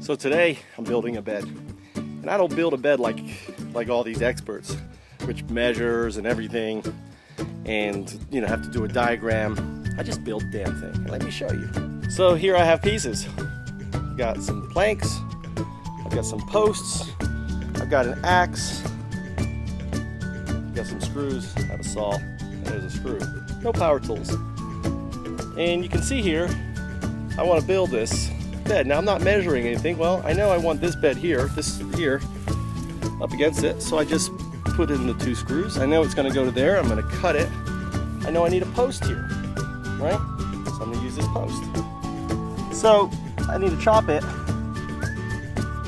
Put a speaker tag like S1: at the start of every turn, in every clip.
S1: So today I'm building a bed, and I don't build a bed like all these experts, which measures and everything, and have to do a diagram. I just build the damn thing. Let me show you. So here I have pieces. I've got some planks, I've got some posts, I've got an axe, I've got some screws, I have a saw, and there's a screw. No power tools. And you can see here, I want to build this bed. Now I'm not measuring anything. Well, I know I want this bed here, up against it, so I just put in the 2 screws. I know it's going to go to there. I'm going to cut it. I know I need a post here, right? So I'm going to use this post. So I need to chop it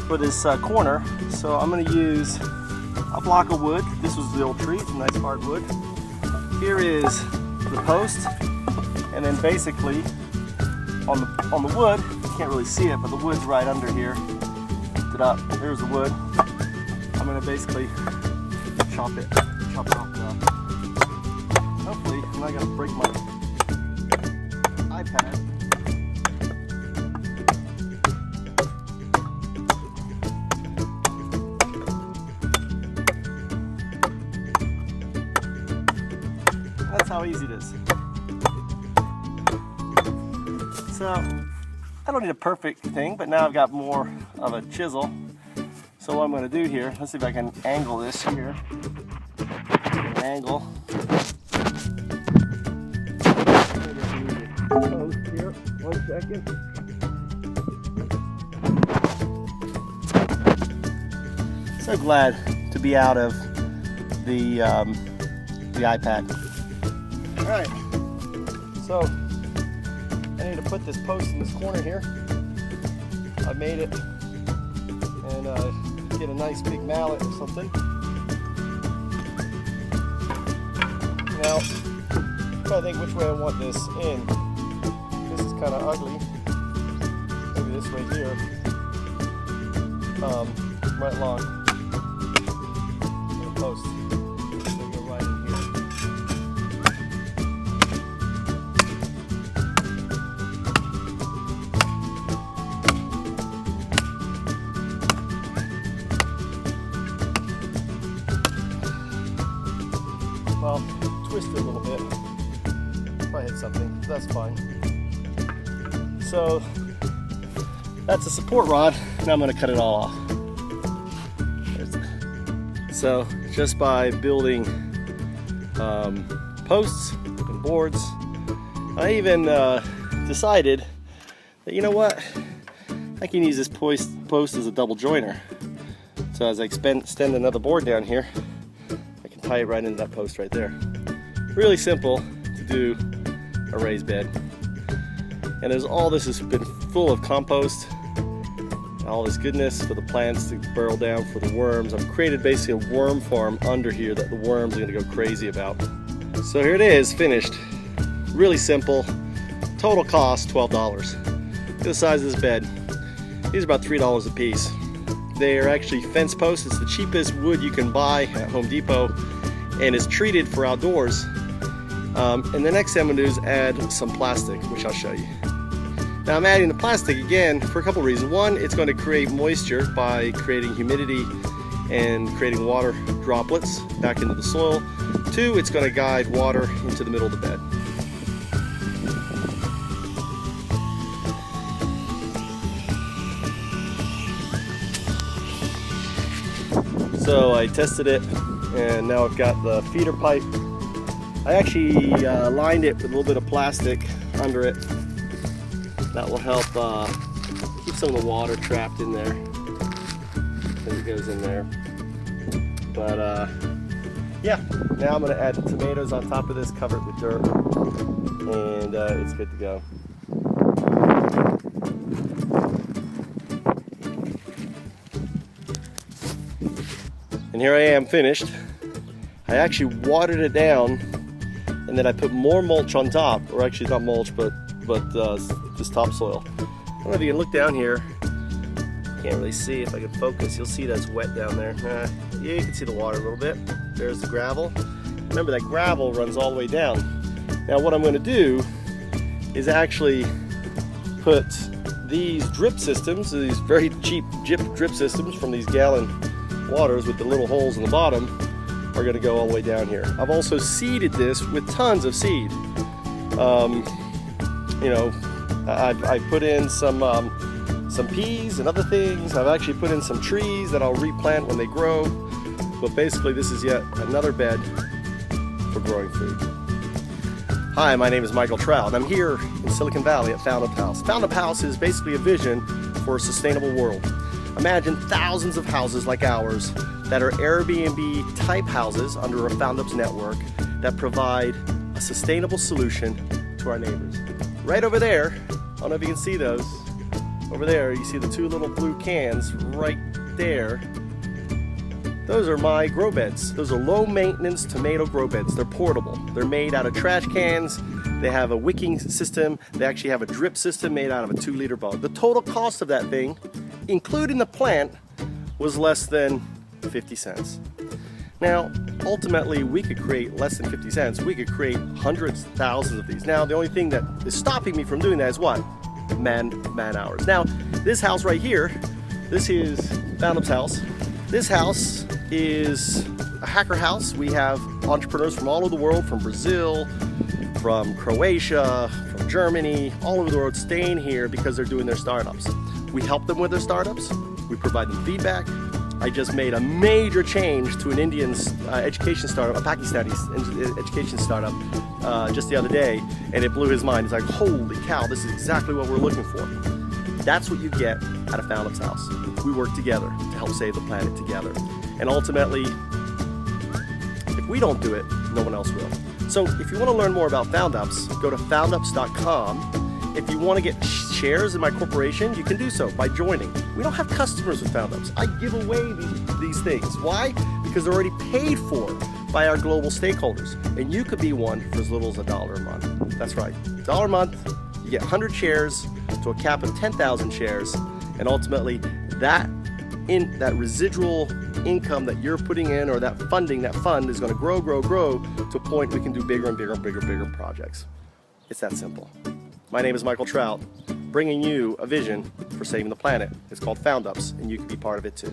S1: for this corner. So I'm going to use a block of wood. This was the old tree, it's a nice hardwood. Here is the post, and then basically on the wood, you can't really see it, but the wood's right under here. Lift it up. Here's the wood. I'm going to basically chop it off. Hopefully, I'm not going to break my iPad. That's how easy it is. So, I don't need a perfect thing, but now I've got more of a chisel. So what I'm going to do here, let's see if I can angle this here. Angle. Post here. 1 second. So glad to be out of the iPad. All right. So I need to put this post in this corner here. I made it, and get a nice big mallet or something. Now, I'm trying to think which way I want this in. This is kind of ugly. Maybe this way here. Right along the post. So go right in here. Well, twist it a little bit. Probably hit something. That's fine. So that's a support rod. Now I'm going to cut it all off. So just by building posts and boards, I even decided that, you know what, I can use this post as a double joiner. So as I extend another board down here, I can tie it right into that post right there. Really simple to do a raised bed. And as all this has been full of compost, all this goodness for the plants to burrow down, for the worms, I've created basically a worm farm under here that the worms are going to go crazy about. So here it is, finished. Really simple. Total cost $12. Look at the size of this bed. These are about $3 a piece. They are actually fence posts. It's the cheapest wood you can buy at Home Depot, and it's treated for outdoors. And the next thing I'm going to do is add some plastic, which I'll show you. Now I'm adding the plastic again for a couple of reasons. One, it's going to create moisture by creating humidity and creating water droplets back into the soil. 2, it's going to guide water into the middle of the bed. So I tested it, and now I've got the feeder pipe. I actually lined it with a little bit of plastic under it. That will help keep some of the water trapped in there as it goes in there. But yeah, now I'm going to add the tomatoes on top of this, cover it with dirt, and it's good to go. And here I am finished. I actually watered it down, and then I put more mulch on top, or actually not mulch, but just topsoil. I don't know if you can look down here. Can't really see. If I can focus, you'll see that's wet down there. Yeah, you can see the water a little bit. There's the gravel. Remember, that gravel runs all the way down. Now what I'm going to do is actually put these drip systems, these very cheap drip systems from these gallon waters with the little holes in the bottom, are going to go all the way down here. I've also seeded this with tons of seed. You know, I put in some peas and other things. I've actually put in some trees that I'll replant when they grow. But basically, this is yet another bed for growing food. Hi, my name is Michael Trout, and I'm here in Silicon Valley at Foundups House. Foundups House is basically a vision for a sustainable world. Imagine thousands of houses like ours that are Airbnb type houses under a Foundups network that provide a sustainable solution to our neighbors. Right over there, I don't know if you can see those, over there you see the two little blue cans right there. Those are my grow beds. Those are low maintenance tomato grow beds. They're portable. They're made out of trash cans. They have a wicking system. They actually have a drip system made out of a 2-liter bottle. The total cost of that thing, including the plant, was less than 50 cents. Now, ultimately, we could create less than 50 cents. We could create hundreds, thousands of these. Now, the only thing that is stopping me from doing that is what? Man hours. Now, this house right here, this is Foundups House. This house is a hacker house. We have entrepreneurs from all over the world, from Brazil, from Croatia, from Germany, all over the world staying here because they're doing their startups. We help them with their startups. We provide them feedback. I just made a major change to an Indian education startup, a Pakistani education startup just the other day, and it blew his mind. He's like, holy cow, this is exactly what we're looking for. That's what you get at a Foundups House. We work together to help save the planet together. And ultimately, if we don't do it, no one else will. So if you want to learn more about Foundups, go to foundups.com. If you want to get shares in my corporation, you can do so by joining. We don't have customers with Foundups. I give away these things. Why? Because they're already paid for by our global stakeholders. And you could be one for as little as $1 a month. That's right, $1 a month, you get 100 shares to a cap of 10,000 shares. And ultimately, that residual income that you're putting in, or that fund is going to grow to a point we can do bigger and bigger projects. It's that simple. My name is Michael Trout, bringing you a vision for saving the planet. It's called Foundups, and you can be part of it too.